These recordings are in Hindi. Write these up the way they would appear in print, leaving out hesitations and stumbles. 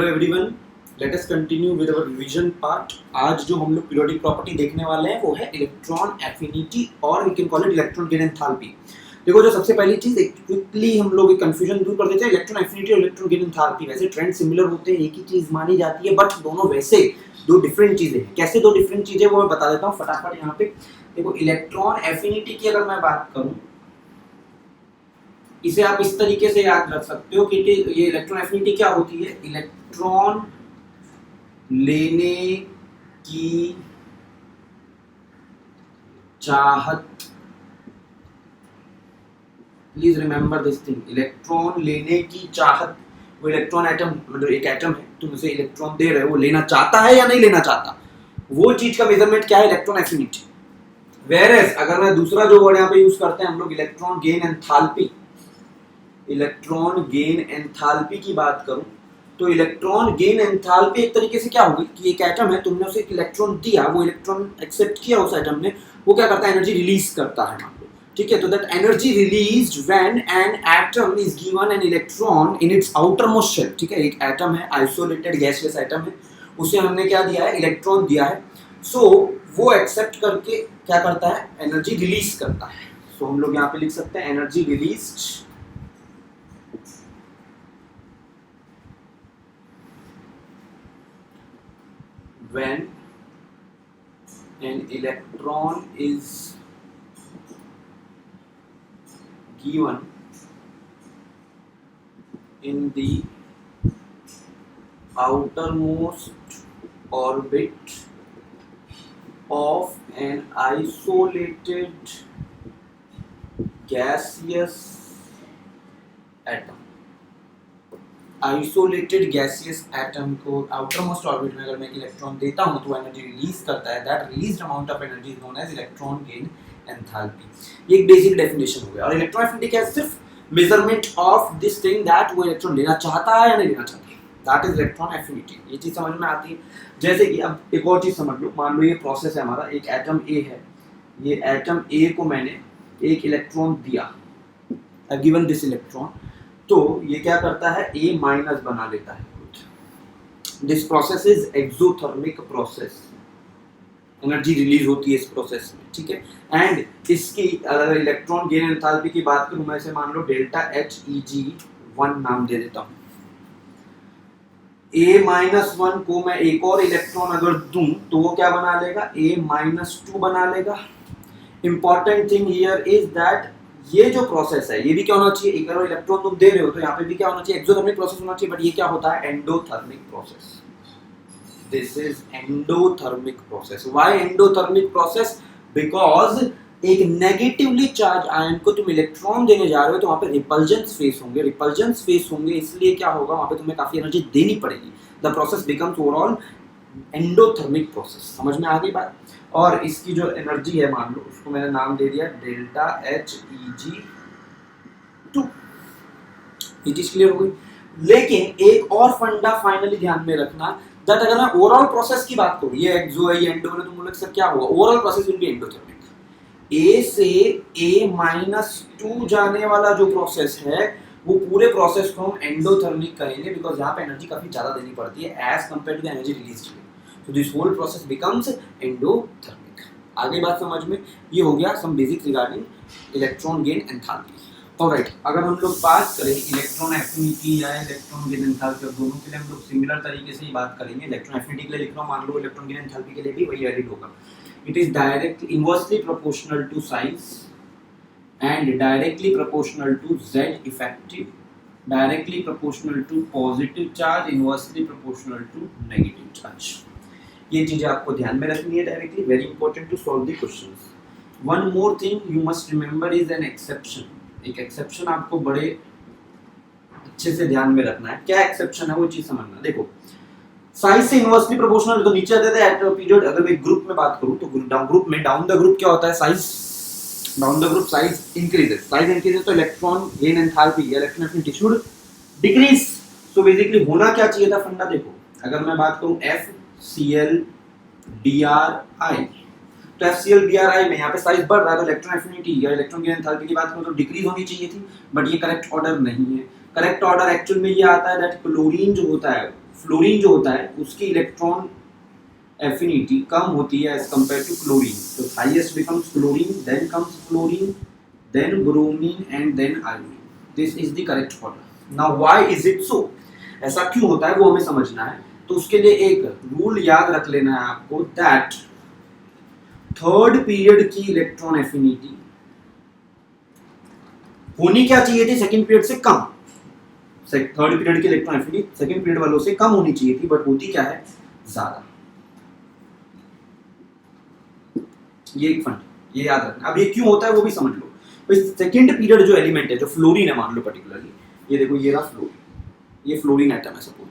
Hello everyone, let us continue with our revision part. आज जो हम लोग पीरियोडिक प्रॉपर्टी देखने वाले हैं वो है इलेक्ट्रॉन एफिनिटी और we can call it electron gain enthalpy. देखो, जो सबसे पहली चीज क्विकली हम लोग कंफ्यूजन दूर कर देते हैं, इलेक्ट्रॉन एफिनिटी और इलेक्ट्रॉन गेन एंथैल्पी वैसे ट्रेंड सिमिलर होते हैं, एक ही चीज मानी जाती है, बट दोनों वैसे दो डिफरेंट चीजें हैं। कैसे दो डिफरेंट चीजें वो मैं बता देता हूँ फटाफट। यहाँ पे देखो, इलेक्ट्रॉन एफिनिटी की अगर मैं बात करूँ, इसे आप इस तरीके से याद रख सकते हो कि ये इलेक्ट्रॉन एफिनिटी क्या होती है। इलेक्ट्रॉन लेने की चाहत, please remember this thing, electron लेने की चाहत। वो इलेक्ट्रॉन एटम, मतलब एक एटम है, तुम उसे इलेक्ट्रॉन दे रहे हो, वो लेना चाहता है या नहीं लेना चाहता, वो चीज का मेजरमेंट क्या है, इलेक्ट्रॉन एफिनिटी। वेयरएज अगर मैं दूसरा जो वर्ड यहाँ पे यूज करते हैं हम लोग, electron gain enthalpy, electron gain enthalpy की बात करूं तो इलेक्ट्रॉन गेन एंथैल्पी एक तरीके से क्या होगी कि एक एटम है, तुमने उसे एक इलेक्ट्रॉन दिया, वो इलेक्ट्रॉन एक्सेप्ट किया उस एटम ने, वो क्या करता है, एनर्जी रिलीज करता है, मान लो, ठीक है। तो that energy released when an atom is given an electron in its outer most shell, ठीक है। एक एटम है, आइसोलेटेड गैसियस एटम है, उसे हमने क्या दिया है, इलेक्ट्रॉन दिया है। सो वो एक्सेप्ट करके क्या करता है, एनर्जी रिलीज करता है। सो हम लोग यहाँ पे लिख सकते हैं energy released when an electron is given in the outermost orbit of an isolated gaseous atom। Isolated gaseous atom को आउटर मोस्ट ऑर्बिट में अगर मैं इलेक्ट्रॉन देता हूं तो एनर्जी रिलीज करता है। That released amount of energy is known as electron gain enthalpy. ये एक बेसिक डेफिनेशन हो गया। और इलेक्ट्रॉन एफिनिटी क्या है, सिर्फ measurement of this thing that वो इलेक्ट्रॉन लेना चाहता है या नहीं लेना चाहता, दैट इज इलेक्ट्रॉन एफिनिटी। ये चीज समझ में आती है। जैसे कि अब एक और चीज समझ लो, मान लो ये प्रोसेस है हमारा, एक एटम ए है, ये एटम ए को मैंने एक इलेक्ट्रॉन दिया, I have given this electron, तो ये क्या करता है, A माइनस बना लेता है। This process is exothermic process, energy release होती है इस प्रोसेस में, ठीक है। एंड इसकी अगर इलेक्ट्रॉन गेन एंथैल्पी की बात करूं, मैं इसे मान लो डेल्टा HEG1 नाम दे देता हूं। A-1 को मैं एक और इलेक्ट्रॉन अगर दूं तो वो क्या बना लेगा, A-2 बना लेगा। Important thing here is that ये जो प्रोसेस है ये भी क्या होना चाहिए, एक और इलेक्ट्रॉन तुम दे रहे हो तो यहाँ पे भी क्या होना चाहिए, एक्सोथर्मिक प्रोसेस होना चाहिए। बट ये क्या होता है, endothermic process. This is endothermic process. Why endothermic process, because एक नेगेटिवली चार्ज आयन को तुम इलेक्ट्रॉन देने जा रहे हो तो वहां पे रिपल्जेंस फेस होंगे, रिपल्जेंस फेस होंगे, इसलिए क्या होगा, वहां पे तुम्हें काफी एनर्जी देनी पड़ेगी। The process becomes overall endothermic process. समझ में आ गई बात। और इसकी जो एनर्जी है, मान लो उसको मैंने नाम दे दिया डेल्टा HEG2। ये चीज क्लियर हो गई। लेकिन एक और फंडा फाइनली ध्यान में रखना, दैट अगर मैं ओवरऑल प्रोसेस की बात करूं, ये एक्सो है, ये एंडो है, तो मुझे सर क्या होगा, overall process will be endothermic. A से A-2 जाने वाला जो प्रोसेस है वो पूरे प्रोसेस को हम एंडोथर्मिक कहेंगे, बिकॉज यहाँ पे एनर्जी काफी ज्यादा देनी पड़ती है as compare to the energy released. So this whole process becomes endothermic। आगे बात समझ में, ये हो गया some basics regarding electron gain enthalpy। Alright, अगर हम लोग बात करें इलेक्ट्रॉन एफिनिटी या इलेक्ट्रॉन गेन एंथैल्पी, दोनों के लिए हम लोग सिमिलर तरीके से ही बात करेंगे। इलेक्ट्रॉन एफिनिटी के लिए लिख रहा हूँ, मान लो इलेक्ट्रॉन गेन एंथैल्पी के लिए भी वही वैलिड होगा। It is directly inversely proportional to size and directly proportional to Z effective, directly proportional to positive charge, inversely proportional to negative charge। ये चीजें आपको ध्यान में रखनी है directly, very important to solve the questions. One more thing you must remember is an exception. एक एक्सेप्शन आपको बड़े अच्छे से ध्यान में रखना है। क्या एक्सेप्शन है वो चीज समझना। देखो, साइज से इनवर्सली प्रोपोर्शनल तो नीचे देते हैं पीरियड। अगर मैं ग्रुप में बात करूं तो डाउन द ग्रुप क्या होता है, size down the group size increases, size increases तो इलेक्ट्रॉन गेन एंथैल्पी या electron affinity should decrease. So basically होना क्या चाहिए था फंडा, देखो अगर मैं बात करूं FCl DRI, तो FCl DRI में यहाँ पे साइज बढ़ रहा है तो इलेक्ट्रॉन एफिनिटी या इलेक्ट्रॉन गेन एंथैल्पी की बात करूं तो डिक्रीज होनी चाहिए थी, बट ये करेक्ट ऑर्डर नहीं है। करेक्ट ऑर्डर एक्चुअल में ये आता है दैट क्लोरीन जो होता है फ्लोरीन जो होता है उसकी इलेक्ट्रॉन एफिनिटी कम होती है एज कंपेयर टू क्लोरीन, तो highest becomes chlorine, then comes fluorine, then bromine and then iodine. This is the correct order. Now why is it so, ऐसा क्यों होता है वो हमें समझना है। तो उसके लिए एक रूल याद रख लेना है आपको, दैट थर्ड पीरियड की इलेक्ट्रॉन एफिनिटी होनी क्या चाहिए थी, सेकंड पीरियड से कम। थर्ड पीरियड की इलेक्ट्रॉन एफिनिटी सेकंड पीरियड वालों से कम होनी चाहिए थी, बट होती क्या है, ज्यादा। ये एक फंड, ये याद रखना। अब ये क्यों होता है वो भी समझ लो। तो सेकंड पीरियड जो एलिमेंट है, जो फ्लोरीन है मान लो पर्टिकुलरली, ये देखो ये रहा फ्लोरीन, ये फ्लोरीन एटम है सपोज।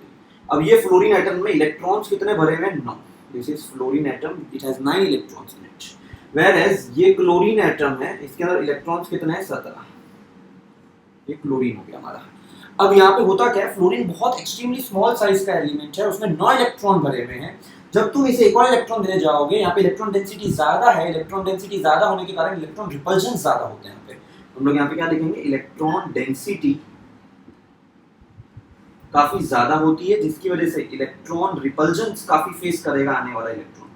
अब ये फ्लोरीन एटम में इलेक्ट्रॉन्स कितने भरे हुए हैं, 9। This is fluorine atom, it has 9 electrons in it. Where as ये क्लोरीन एटम है, इसके अंदर इलेक्ट्रॉन्स कितने हैं, 17। ये क्लोरीन हो गया हमारा। अब यहाँ पे होता क्या है, फ्लोरीन बहुत एक्सट्रीमली स्मॉल साइज का एलिमेंट है, उसमें 9 इलेक्ट्रॉन भरे हुए हैं। जब तुम इसे एक और इलेक्ट्रॉन देने जाओगे, यहाँ पे इलेक्ट्रॉन डेंसिटी ज्यादा है, इलेक्ट्रॉन डेंसिटी ज्यादा होने के कारण इलेक्ट्रॉन रिपल्जन ज्यादा होते हैं। यहाँ पे हम लोग यहाँ पे क्या लिखेंगे, इलेक्ट्रॉन डेंसिटी काफी ज्यादा होती है, जिसकी वजह से इलेक्ट्रॉन रिपल्जन काफी फेस करेगा आने वाला इलेक्ट्रॉन।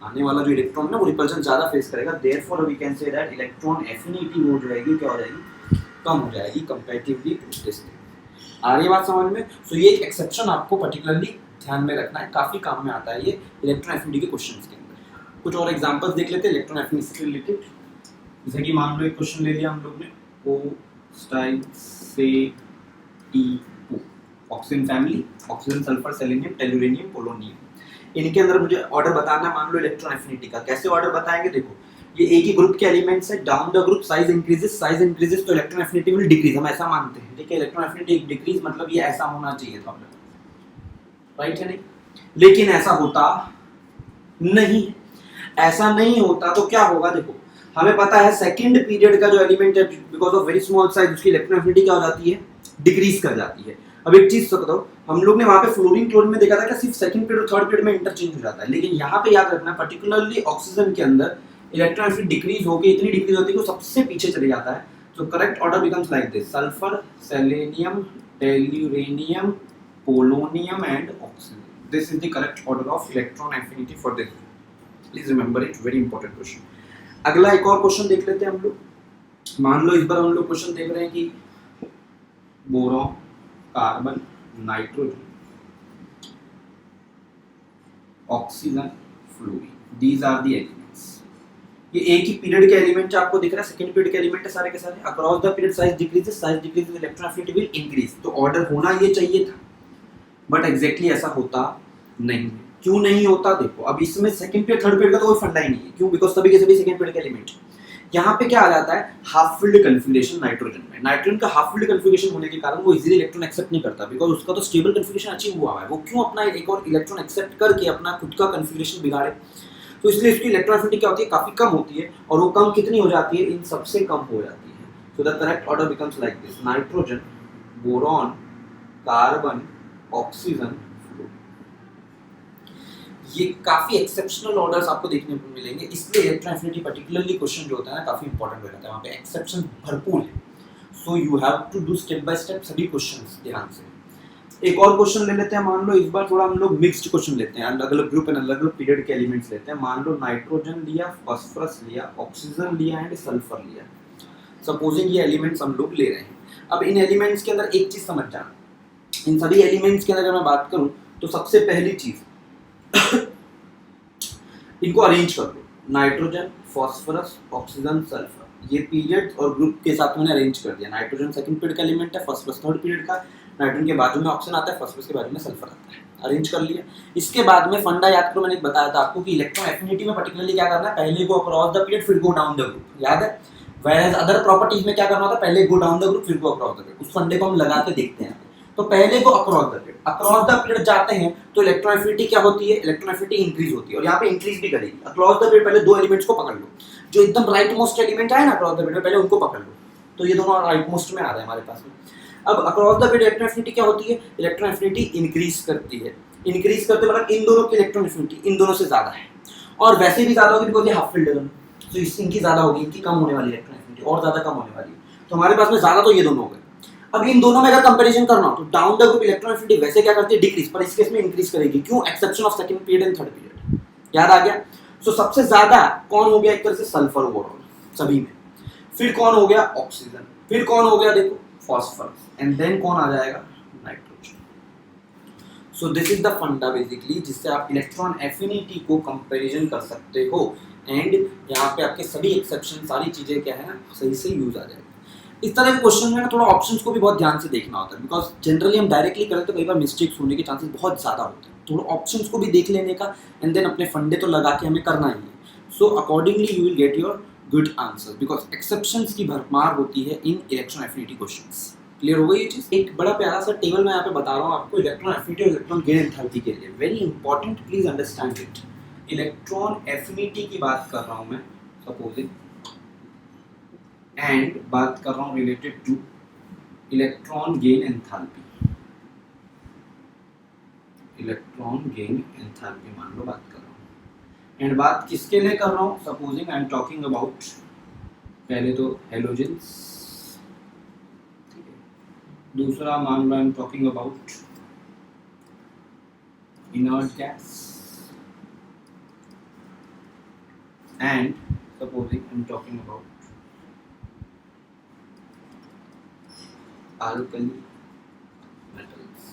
आने वाला जो इलेक्ट्रॉन है वो रिपल्जन ज्यादा फेस करेगा। Therefore we can say that electron affinity हो जाएगी, क्या हो जाएगी, कम हो जाएगी कंपैरेटिवली टू दिस थिंग। आ रही बात समझ में। सो ये एक एक्सेप्शन आपको पर्टिकुलरली ध्यान में रखना है, काफी काम में आता है ये इलेक्ट्रॉन एफिनिटी के क्वेश्चंस के अंदर। कुछ और एग्जांपल्स देख लेते हैं इलेक्ट्रॉन एफिनिटी से रिलेटेड। जैसे कि मान लो एक क्वेश्चन ले लिया हम लोग ने, ओ स्टाइल से E2 oxygen family, oxygen, sulphur, selenium, tellurium, polonium. इनके अंदर मुझे ऑर्डर बताना है मान लो इलेक्ट्रॉन एफिनिटी का। कैसे ऑर्डर बताएंगे, देखो ये एक ही ग्रुप के एलिमेंट्स है, down the group size increases तो इलेक्ट्रॉन एफिनिटी विल डिक्रीज, हम ऐसा मानते हैं। ठीक है, इलेक्ट्रॉन एफिनिटी डिक्रीज मतलब ये ऐसा होना चाहिए था, राइट है नहीं? लेकिन ऐसा होता नहीं, ऐसा नहीं होता तो क्या होगा, देखो हमें पता है सेकंड पीरियड का जो एलिमेंट है, because of very small size, उसकी इलेक्ट्रॉन एफिनिटी क्या हो जाती है, डिक्रीज कर जाती है। अब एक चीज बताओ, हम लोग ने वहां पे फ्लोरीन क्लोरीन में देखा था कि सिर्फ सेकंड पीरियड और थर्ड पीरियड में इंटरचेंज हो जाता है, लेकिन यहाँ पे याद रखना पर्टिकुलरली ऑक्सीजन के अंदर इलेक्ट्रॉन एफिनिटी डिक्रीज होकर इतनी डिक्रीज होती है कि वो सबसे पीछे चले जाता है। तो correct order becomes like this, sulphur, selenium, tellurium, polonium and oxygen. This is the correct order of electron affinity for this. Please remember it, very important question. अगला एक और क्वेश्चन देख लेते हैं हम लोग। मान लो इस बार हम लोग क्वेश्चन देख रहे हैं कि boron, carbon, nitrogen, oxygen, fluorine, these are the elements. ये एक ही पीरियड के एलिमेंट आपको दिख रहा है, सेकंड पीरियड के एलिमेंट है सारे के सारे। Across the period size decreases, electron affinity will increase. तो ऑर्डर होना ये चाहिए था, बट एग्जैक्टली ऐसा होता नहीं है। क्यों नहीं होता, देखो अब इसमें सेकंड पीरियड थर्ड पीरियड का तो कोई फंडा ही नहीं है। क्यों, बिकॉज सभी के सभी सेकंड पीरियड के एलिमेंट। यहाँ पे क्या आ जाता है, हाफ फील्ड कन्फिगरेशन नाइट्रोजन में। नाइट्रोजन का हाफ फील्ड कन्फिगरेशन होने के कारण वो इजीली इलेक्ट्रॉन एक्सेप्ट नहीं करता, बिकॉज उसका तो स्टेबल कन्फिगरेशन अचीव हुआ है। वो क्यों अपना एक और इलेक्ट्रॉन एक्सेप्ट करके अपना खुद का कन्फिगरेशन बिगाड़े। तो इसलिए इसकी इलेक्ट्रॉन एफिनिटी क्या होती है, काफी कम होती है। और वो कम कितनी हो जाती है, इन सबसे कम हो जाती है। So the correct order becomes like this, nitrogen, boron, carbon, oxygen, ये काफी एक्सेप्शनल ऑर्डर्स आपको देखने को मिलेंगे। इसलिए इलेक्ट्रॉन एफिनिटी पर्टिकुलरली क्वेश्चन जो होता है ना, काफी इंपॉर्टेंट हो जाता है। वहाँ पे एक्सेप्शन भरपूर है। So you have to do step by step सभी क्वेश्चंस ध्यान से। एक और क्वेश्चन ले लेते हैं। मान लो इस बार थोड़ा हम लोग मिक्स्ड क्वेश्चन लेते हैं, अलग अलग ग्रुप एंड अलग अलग पीरियड के एलिमेंट्स लेते हैं। मान लो नाइट्रोजन लिया, फास्फोरस लिया, ऑक्सीजन लिया एंड सल्फर लिया। सपोजिंग ये एलिमेंट्स हम लोग ले रहे हैं। अब इन एलिमेंट्स के अंदर एक चीज समझ जाना, इन सभी एलिमेंट्स के अंदर अगर मैं बात करूं तो सबसे पहली चीज इनको अरेंज कर लो, नाइट्रोजन, फास्फोरस, ऑक्सीजन, सल्फर। ये पीरियड और ग्रुप के साथ मैंने अरेंज कर दिया। नाइट्रोजन सेकंड पीरियड का एलिमेंट है, फास्फोरस थर्ड पीरियड का, नाइट्रोजन के बाजू में ऑक्सीजन आता है, फास्फोरस के बाजू में सल्फर आता है। अरेंज कर लिया। इसके बाद में फंडा याद करो, मैंने बताया था आपको कि इलेक्ट्रॉन एफिनिटी में पर्टिकुलरली क्या करना है, पहले गो अक्रॉस द पीरियड फिर गो डाउन द ग्रुप, याद है। व्हेयरएज अदर प्रॉपर्टीज में क्या करना होता है, पहले गो डाउन द ग्रुप फिर गो अक्रॉस द पीरियड। उस फंडे को हम लगा के देखते हैं। तो पहले को across the period, across the period जाते हैं तो इलेक्ट्रॉन एफिनिटी क्या होती है, इलेक्ट्रॉन एफिनिटी इंक्रीज होती है। और यहाँ पे इंक्रीज भी करेगी। अक्रॉस द पीरियड पहले दो एलिमेंट्स को पकड़ लो, जो एकदम राइट मोस्ट एलिमेंट है ना अक्रॉस द पीरियड, पहले उनको पकड़ लो। तो ये दोनों राइट मोस्ट में आ रहे हैं हमारे पास में। अब across the period electron affinity क्या होती है, इलेक्ट्रॉन एफिनिटी इंक्रीज करती है। इंक्रीज करते मतलब इन दोनों की इलेक्ट्रॉन एफिनिटी इन दोनों से ज्यादा है, और वैसे भी ज्यादा होगी बिकॉज ये हाफ फील्ड है दोनों। तो इनकी ज्यादा होगी, इनकी कम होने वाली इलेक्ट्रॉन एफिनिटी और ज्यादा कम होने वाली है। तो हमारे पास में ज्यादा तो ये दोनों हो गए। अब इन दोनों में अगर कंपैरिजन करना हो तो down the group electron affinity वैसे क्या करती है, डिक्रीज, पर इस केस में इंक्रीज करेगी। क्यों? Exception of second period and third period. याद आ गया? सो सबसे ज्यादा कौन हो गया एक तरह से, सल्फर ओवरऑल सभी में। फिर कौन हो गया, ऑक्सीजन। फिर कौन हो गया, देखो फॉस्फोरस, एंड देन कौन आ जाएगा, nitrogen. So this is the फंडा बेसिकली जिससे आप इलेक्ट्रॉन एफिनिटी को कंपैरिजन कर सकते हो, एंड यहाँ पे आपके सभी एक्सेप्शन सारी चीजें क्या है ना सही से यूज आ जाएगी। इस तरह के क्वेश्चन में ना थोड़ा ऑप्शंस को भी बहुत ध्यान से देखना होता है, बिकॉज जनरली हम डायरेक्टली करें तो कई बार मिस्टेक्स होने के चांसेस बहुत ज़्यादा होते हैं। थोड़ा ऑप्शंस को भी देख लेने का, एंड देन अपने फंडे तो लगा के हमें करना ही है। So accordingly you will get your good answer, because exceptions की भरमार होती है इन इलेक्ट्रॉन एफिनिटी क्वेश्चंस। क्लियर हो गई ये चीज़? एक बड़ा प्यारा सा टेबल मैं यहाँ पे बता रहा हूँ आपको इलेक्ट्रॉन एफिनिटी और इलेक्ट्रॉन गेन एंथैल्पी के लिए, very important, please understand it. Electron affinity की बात कर रहा हूँ मैं, सपोजिंग, एंड बात कर रहा हूँ related two electron gain enthalpy. Electron gain enthalpy मान लो बात कर रहा हूँ, एंड बात किसके लिए कर रहा हूँ, supposing I am talking about पहले तो हेलोजेंस, दूसरा मान लो I am talking about inert gas, and supposing I am talking about alkali metals।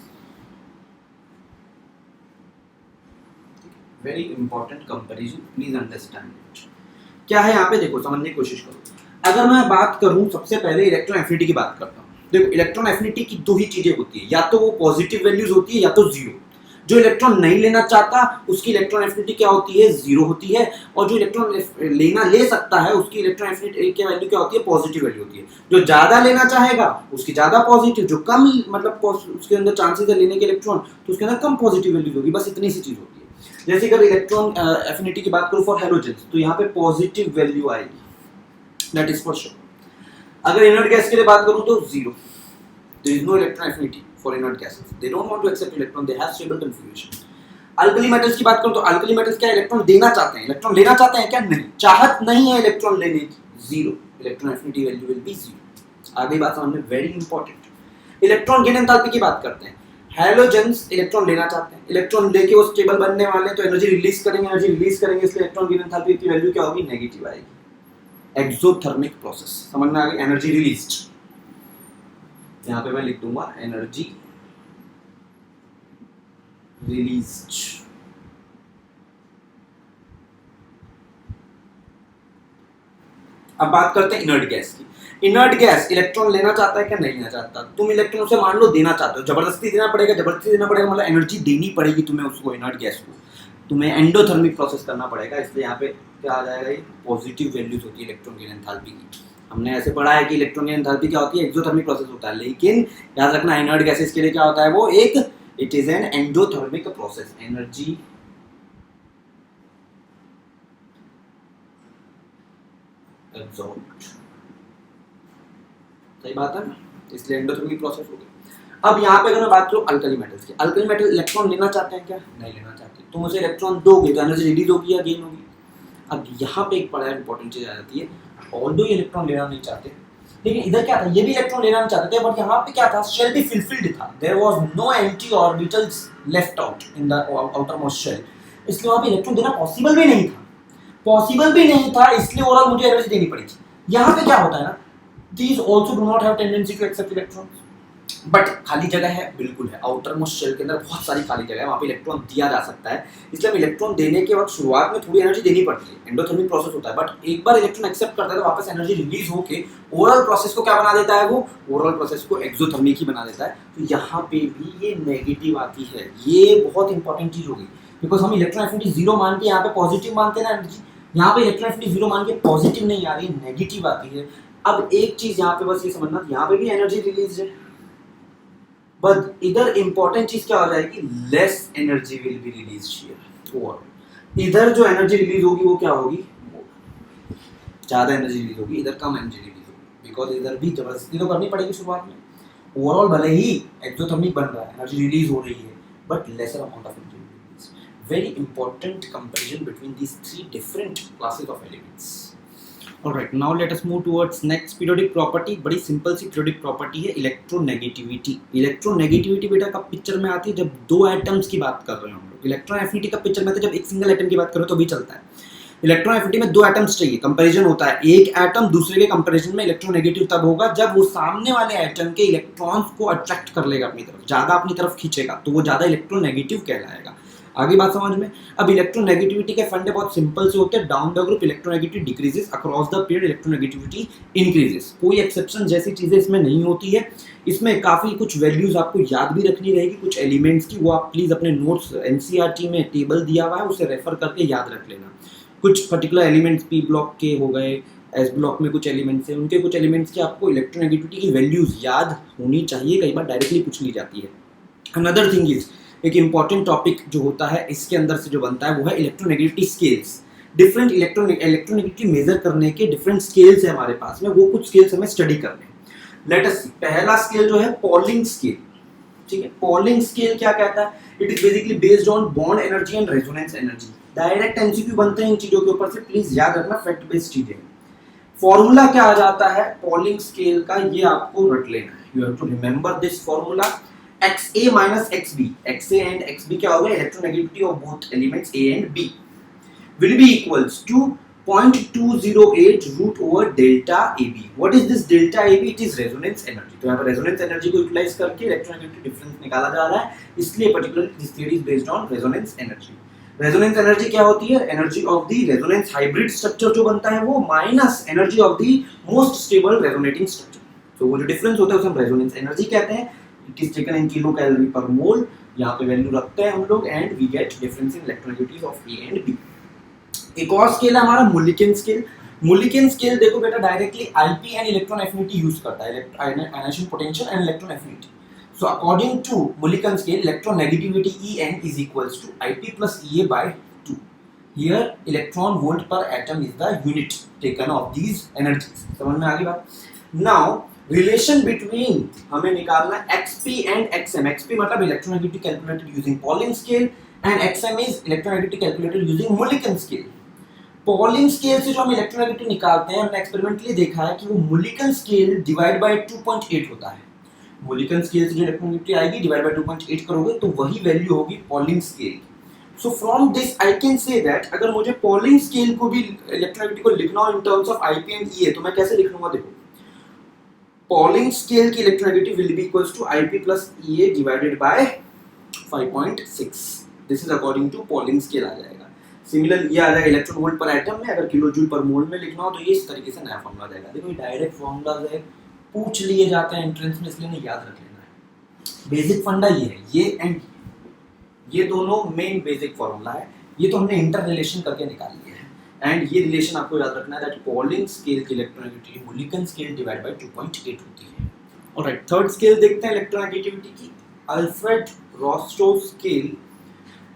Very important comparison, please understand it. क्या है यहाँ पे, देखो समझने की कोशिश करो। अगर मैं बात करूँ सबसे पहले इलेक्ट्रॉन एफिनिटी की बात करता हूँ। देखो इलेक्ट्रॉन एफिनिटी की दो ही चीजें होती है, या तो वो पॉजिटिव वैल्यूज होती है या तो जीरो। जो इलेक्ट्रॉन नहीं लेना चाहता उसकी इलेक्ट्रॉन एफिनिटी क्या होती है, जीरो होती है, और जो इलेक्ट्रॉन ले सकता है उसकी इलेक्ट्रॉन एफिनिटी की वैल्यू क्या होती है, पॉजिटिव वैल्यू होती है। जो ज्यादा लेना चाहेगा उसकी ज्यादा पॉजिटिव, जो कम मतलब उसके अंदर चांसेस है लेने के इलेक्ट्रॉन तो उसके अंदर कम पॉजिटिव वैल्यू होगी। बस इतनी सी चीज होती है। जैसे अगर इलेक्ट्रॉन एफिनिटी की बात करूं फॉर हैलोजेंस तो यहाँ पे पॉजिटिव वैल्यू आएगी, दैट इज फॉर श्योर। अगर इनर्ट गैस के लिए बात करूं तो zero, there is no electron affinity for inert gases, they don't want to accept electron, they have stable configuration। Alkali metals की बात करूं तो अल्कली मेटल्स क्या इलेक्ट्रॉन देना चाहते हैं, इलेक्ट्रॉन लेना चाहते हैं क्या, नहीं, चाहत नहीं है इलेक्ट्रॉन लेने की, zero, electron affinity value will be zero. आगे बात समझ में, very important. Electron gain enthalpy की बात करते हैं। हैलोजेंस इलेक्ट्रॉन लेना चाहते हैं, इलेक्ट्रॉन लेके वो स्टेबल बनने वाले तो एनर्जी रिलीज करेंगे, इसलिए इलेक्ट्रॉन गेन एंथैल्पी की वैल्यू क्या होगी, नेगेटिव आएगी। एक्सोथर्मिक प्रोसेस समझ में आ गई, एनर्जी रिलीज्ड, यहाँ पे मैं लिख दूंगा एनर्जी रिलीज्ड। अब बात करते हैं इनर्ट गैस की। इनर्ट गैस इलेक्ट्रॉन लेना चाहता है क्या, नहीं लेना चाहता। तुम इलेक्ट्रॉन उसे मान लो देना चाहते हो, जबरदस्ती देना पड़ेगा, मतलब एनर्जी देनी पड़ेगी तुम्हें उसको, इनर्ट गैस को तुम्हें एंडोथर्मिक प्रोसेस करना पड़ेगा, इसलिए यहाँ पे क्या आ जाएगा, ये पॉजिटिव वैल्यूज होती है इलेक्ट्रॉन गेन एंथैल्पी की। हमने ऐसे पढ़ा है कि इलेक्ट्रॉन गेन एंथैल्पी क्या होती है, एक्सोथर्मिक प्रोसेस होता है, लेकिन याद रखना इनर्ट गैसेस के लिए क्या होता है, वो एक it is an endothermic process, energy absorbed. सही बात है ना, इसलिए एंडोथर्मिक प्रोसेस हो गई। अब यहाँ पे अगर मैं बात करूँ अल्कली मेटल्स की, अल्कली मेटल इलेक्ट्रॉन लेना चाहते हैं क्या, नहीं लेना चाहते। तुम उसे इलेक्ट्रॉन दोगे तो एनर्जी रिलीज होगी या गेन होगी। अब यहाँ पे एक बड़ा इंपॉर्टेंट चीज आ जाती है, ऑल्दो ये इलेक्ट्रॉन लेना नहीं चाहते, लेकिन इधर क्या था, ये भी इलेक्ट्रॉन लेना नहीं चाहते थे, बट यहाँ पे क्या था, शेल भी फुलफिल्ड था, there was no empty orbitals left out in the outer most shell, इसलिए वहाँ पे इलेक्ट्रॉन देना पॉसिबल भी नहीं था, इसलिए ओवरऑल मुझे एनर्जी देनी पड़ेगी। यहाँ पे क्या होता है ना, these also do not have tendency to accept electrons, but खाली जगह है, बिल्कुल है, आउटर मोस्ट शेल के अंदर बहुत सारी खाली जगह है, वहाँ पे इलेक्ट्रॉन दिया जा सकता है। इसलिए हम इलेक्ट्रॉन देने के वक्त शुरुआत में थोड़ी एनर्जी देनी पड़ती है, एंडोथर्मिक प्रोसेस होता है, बट एक बार इलेक्ट्रॉन एक्सेप्ट करता है तो वापस एनर्जी रिलीज होके ओवरऑल प्रोसेस को क्या बना देता है, वो ओवरऑल प्रोसेस को एक्सोथर्मिक ही बना देता है। तो यहाँ पे भी ये नेगेटिव आती है, ये बहुत इंपॉर्टेंट चीज होगी, बिकॉज हम इलेक्ट्रॉन एफिनिटी जीरो मान के यहाँ पे पॉजिटिव मानते हैं ना एनर्जी, यहाँ पे इलेक्ट्रॉन एफिनिटी जीरो मान के पॉजिटिव नहीं आ रही, नेगेटिव आती है। अब एक चीज यहाँ पे बस ये समझना, यहाँ पे भी एनर्जी रिलीज है, बट इधर इंपॉर्टेंट चीज क्या हो जाएगी, less energy will be release here, और इधर जो एनर्जी रिलीज होगी वो क्या होगी, ज्यादा एनर्जी रिलीज होगी, इधर कम एनर्जी रिलीज होगी, बिकॉज इधर भी जबरदस्ती तो करनी पड़ेगी शुरुआत में। ओवरऑल भले ही एक्सोथर्मिक बन रहा है, एनर्जी रिलीज हो रही है, but lesser amount of energy release. Very important comparison between these three different classes of elements. Alright, now let us move towards next periodic property. बड़ी सिंपल सी पीरियोडिक प्रॉपर्टी है इलेक्ट्रोनेगेटिविटी। इलेक्ट्रोनेगेटिविटी बेटा कब पिक्चर में आती है? जब दो एटम्स की बात कर रहे हैं हम लोग। इलेक्ट्रॉन एफिनिटी कब पिक्चर में आती है? जब एक सिंगल एटम की बात करो तो भी चलता है। इलेक्ट्रॉन एफिनिटी में दो एटम्स चाहिए, कंपैरिजन होता है। एक एटम दूसरे के कंपैरिजन में इलेक्ट्रोनेगेटिव तब होगा जब वो सामने वाले एटम के इलेक्ट्रॉन्स को अट्रैक्ट कर लेगा अपनी तरफ, ज्यादा अपनी तरफ खींचेगा, तो वो ज्यादा इलेक्ट्रोनेगेटिव कहलाएगा। आगे बात समझ में। अब इलेक्ट्रोनेगेटिविटी के फंडे बहुत सिंपल से होते हैं। Down the group electronegativity decreases, across the period electronegativity increases. कोई एक्सेप्शन जैसी चीजें इसमें नहीं होती है। इसमें काफी कुछ वैल्यूज आपको याद भी रखनी रहेगी, कुछ एलिमेंट्स की, वो आप प्लीज अपने नोट्स एनसीईआरटी में टेबल दिया हुआ है उसे रेफर करके याद रख लेना। कुछ पर्टिकुलर एलिमेंट्स पी ब्लॉक के हो गए, एस ब्लॉक में कुछ एलिमेंट्स हैं, उनके कुछ एलिमेंट्स की आपको इलेक्ट्रोनेगेटिविटी की वैल्यूज याद होनी चाहिए, कई बार डायरेक्टली पूछ ली जाती है। अनदर थिंग इज, एक इंपॉर्टेंट टॉपिक जो होता है इसके अंदर से जो बनता है वो है electronegativity scales. Different electronegativity measure करने के डिफरेंट स्केल्स है हमारे पास में, वो कुछ स्केल्स हमें स्टडी करने हैं। लेट अस सी, पहला स्केल जो है पॉलिंग स्केल। ठीक है, पॉलिंग स्केल क्या कहता है? It is basically based on bond energy and resonance energy. Direct MCQ बनते हैं इन चीजों के ऊपर से, प्लीज याद रखना, फैक्ट बेस्ड चीजें। फॉर्मूला क्या आ जाता है पॉलिंग स्केल का, ये आपको रट लेना है। You have to remember this formula. XA minus XB, XA and XB क्या होगा? Electronegativity of both elements A and B will be equals to 0.208 root over delta AB. What is this delta AB? It is resonance energy. तो यहाँ पर resonance energy को यूटिलाइज करके इलेक्ट्रोनेगेटिविटी डिफरेंस निकाला जा रहा है, इसलिए particular this theory is based on resonance energy. Resonance energy क्या होती है? Energy of the resonance hybrid structure जो बनता है वो minus energy of the most stable resonating structure. तो वो जो डिफरेंस होता है उसे हम रेजोनेंस एनर्जी कहते हैं। It is taken in kilo calorie per mole, यहाँ पे वैल्यू रखते हैं हम लोग, and we get difference in electronegativity of A and B. एक और स्केल है हमारा मुलिकन स्केल। मुलिकन स्केल देखो बेटा directly IP and electron affinity use करता है, ionization potential and electron affinity. So according to Mulliken scale, electronegativity En is equals to Ip plus Ea by 2. Here electron volt per atom is the unit taken of these energies. समझ में आ गई बात? Now relation between हमें निकालना XP and XM. XP मतलब electronegativity calculated using Pauling scale and XM is electronegativity calculated using Mulliken scale. Pauling scale से जो हम electronegativity निकालते हैं, हमने experimentally देखा है कि वो Mulliken scale divide by 2.8 होता है। Mulliken scale से जो इलेक्ट्रोनेगेटिविटी आएगी डिवाइड बाय 2.8 करोगे तो वही वैल्यू होगी पॉलिंग स्केल की। So from this I can say that अगर मुझे पॉलिंग स्केल को भी इलेक्ट्रोनेगेटिविटी को लिखना हो in terms of IP and EA तो मैं कैसे लिख लूंगा? देखो, पॉलिंग स्केल की electronegativity will be equals to IP plus EA divided by 5.6। This is according to Pauling scale आ जाएगा। सिमिलर ये आ जाएगा इलेक्ट्रॉन वोल्ट पर एटम में, अगर किलो जूल पर मोल में लिखना हो तो ये इस तरीके से नया फॉर्मूला जाएगा। देखो ये डायरेक्ट फॉर्मूलाज है, पूछ लिए जाते हैं एंट्रेंस में, इसलिए याद रख लेना है। बेसिक फंडा ये है, ये एंड ये दोनों मेन बेसिक फॉर्मूला है। ये तो हमने इंटर रिलेशन करके निकाल लिया है, एंड ये रिलेशन आपको याद रखना है दैट पॉलिंग स्केल की electronegativity Mulliken scale divide by 2.8 होती है। ऑलराइट, थर्ड स्केल देखते हैं इलेक्ट्रोनेगेटिविटी की, Alfred Rostov scale.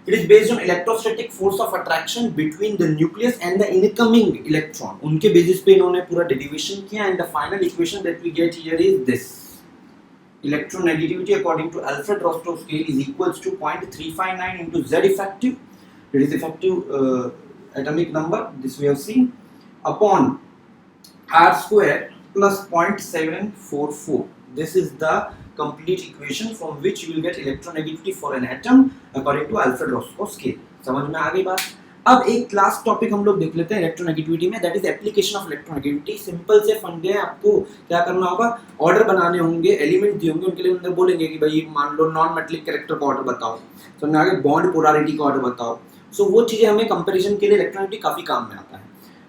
It is based on electrostatic force of attraction between the nucleus and the incoming electron. उनके बेसिस पे इन्होंने पूरा डेरिवेशन किया, and the final equation that we get here is this. Electronegativity according to Alfred Rostov scale is equals to 0.359 into Z effective. It is effective atomic number. This we have seen upon R square plus 0.744. This is the complete equation from which you will get electronegativity for an atom according to Alfred Roscoe scale. समझ में आ गई बात? अब एक लास्ट टॉपिक हम लोग देख लेते हैं इलेक्ट्रोनेगेटिविटी में, that is application of electronegativity. Simple से फंडे, आपको क्या करना होगा, ऑर्डर बनाने होंगे, एलिमेंट दिए होंगे, उनके लिए अंदर बोलेंगे कि भाई मान लो नॉन मेटलिक कैरेक्टर का ऑर्डर बताओ, तो हमने आगे बॉन्ड पोलैरिटी का ऑर्डर बताओ। सो वो चीजें हमें कंपैरिजन के लिए इलेक्ट्रोनेगेटिविटी काफी काम में आता है।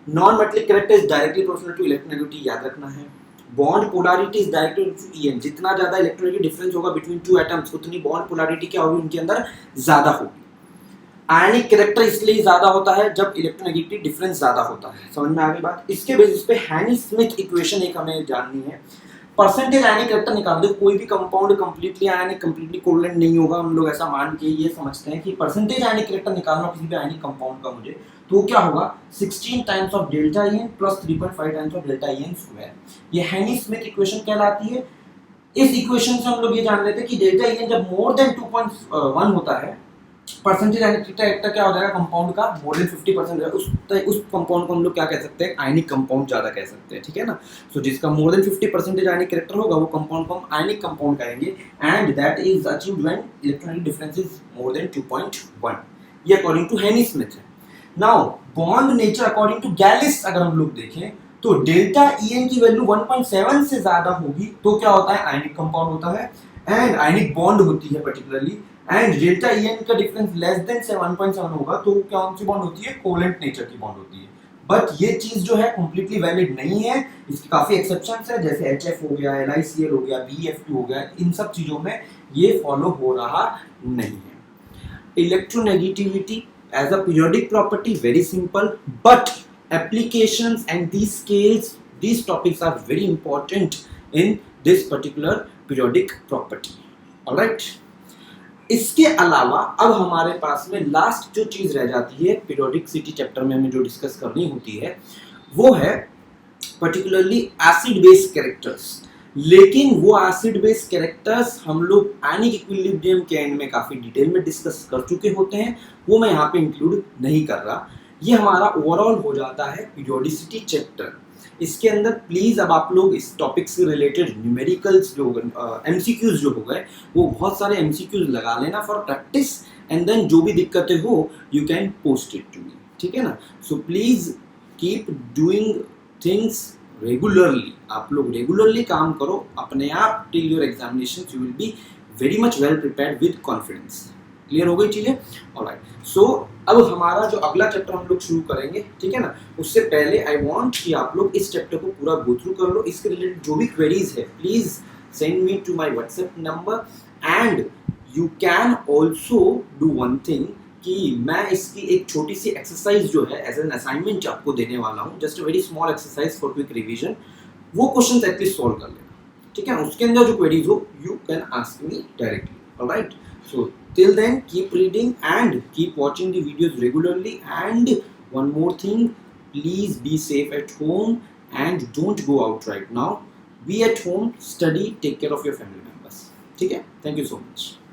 Non metallic character is directly proportional to electronegativity, याद रखना है। Bond polarity is directly to EN, जितना ज्यादा इलेक्ट्रोनेगेटिव डिफरेंस होगा बिटवीन टू एटम्स उतनी बॉन्ड पोलैरिटी क्या होगी उनके अंदर ज्यादा होगी। आयनिक कैरेक्टर इसलिए ज्यादा होता है जब इलेक्ट्रोनेगेटिव डिफरेंस ज्यादा होता है। समझ में आ गई बात? इसके बेसिस पे हैनी स्मिथ इक्वेशन एक हमें जाननी है। परसेंटेज आयनिक कैरेक्टर निकाल दो, कोई भी कंपाउंड कंप्लीटली आयनिक कंप्लीटली कोवलेंट नहीं होगा, हम लोग ऐसा मान के ये समझते हैं कि परसेंटेज आयनिक कैरेक्टर निकालना किसी भी आयनिक कंपाउंड का मुझे, तो क्या होगा 16 times of delta En plus 3.5 times of delta En square. ये हैनी स्मिथ इक्वेशन कहलाती है। इस इक्वेशन से हम लोग ये जान लेते हैं कि डेल्टा En जब मोर देन 2.1 होता है परसेंटेज आयनिक एक्टर क्या हो जाएगा, कंपाउंड का मोर देन 50% उस कंपाउंड को हम लोग क्या कह सकते हैं, आयनिक कंपाउंड ज्यादा कह सकते हैं, ठीक है ना। सो जिसका मोर देन 50% आयनिक कैरेक्टर होगा वो कंपाउंड को हम आयनिक कंपाउंड कहेंगे, and that is achieved when electronic difference is more than 2.1। ये अकॉर्डिंग टू हेनी स्मिथ है। Now bond nature according to गैलिस अगर हम लोग देखें तो डेल्टा EN की वैल्यू 1.7 से ज्यादा होगी तो क्या होता है, आयनिक कंपाउंड होता है, एंड आयनिक बॉन्ड होती है पर्टिकुलरली, एंड डेल्टा EN का डिफरेंस लेस देन 1.7 होगा तो कौन सी बॉन्ड होती है, कोवेलेंट नेचर की बॉन्ड होती है। बट ये चीज जो है कंप्लीटली वैलिड नहीं है, इसकी काफी एक्सेप्शंस है, जैसे HF हो गया, LiCl हो गया, BF2 हो गया, इन सब चीजों में ये फॉलो हो रहा नहीं है। Electronegativity as a periodic property, very simple, but applications and these scales, these topics are very important in this particular periodic property. All right. इसके अलावा अब हमारे पास में लास्ट जो चीज रह जाती है पीरियोडिसिटी चैप्टर में हमें जो डिस्कस करनी होती है वो है पर्टिकुलरली एसिड बेस कैरेक्टर्स। लेकिन वो एसिड बेस कैरेक्टर्स हम लोग आयनिक इक्विलिब्रियम के एंड में काफी डिटेल में डिस्कस कर चुके होते हैं, वो मैं यहाँ पे इंक्लूड नहीं कर रहा। ये हमारा ओवरऑल हो जाता है पीरियोडिसिटी चैप्टर। इसके अंदर प्लीज अब आप लोग इस टॉपिक से रिलेटेड न्यूमेरिकल्स जो MCQs जो हो गए वो बहुत सारे MCQs लगा लेना फॉर प्रैक्टिस, एंड देन जो भी दिक्कतें हो you can post it to me, ठीक है ना। So please keep doing things regularly, आप लोग रेगुलरली काम करो, अपने आप till your examination you will be very much well prepared with confidence. Clear हो गई चीजें? ऑलराइट। सो अब हमारा जो अगला चैप्टर हम लोग शुरू करेंगे, ठीक है ना, उससे पहले आई वांट कि आप लोग इस चैप्टर को पूरा गो थ्रू कर लो। इसके रिलेटेड जो भी क्वेरीज है please send me to my WhatsApp number, and you can also do one thing कि मैं इसकी एक छोटी सी एक्सरसाइज जो है एज एन असाइनमेंट आपको देने वाला हूँ, just a very small exercise for quick revision. वो क्वेश्चन एटलीस्ट सॉल्व कर लेना, ठीक है। उसके अंदर जो क्वेरीज हो you can ask me directly, alright. So till then keep reading and keep watching the videos regularly, and one more thing, please be safe at home and don't go out right now. Be at home, study, take care of your family members. ठीक है? Thank you so much.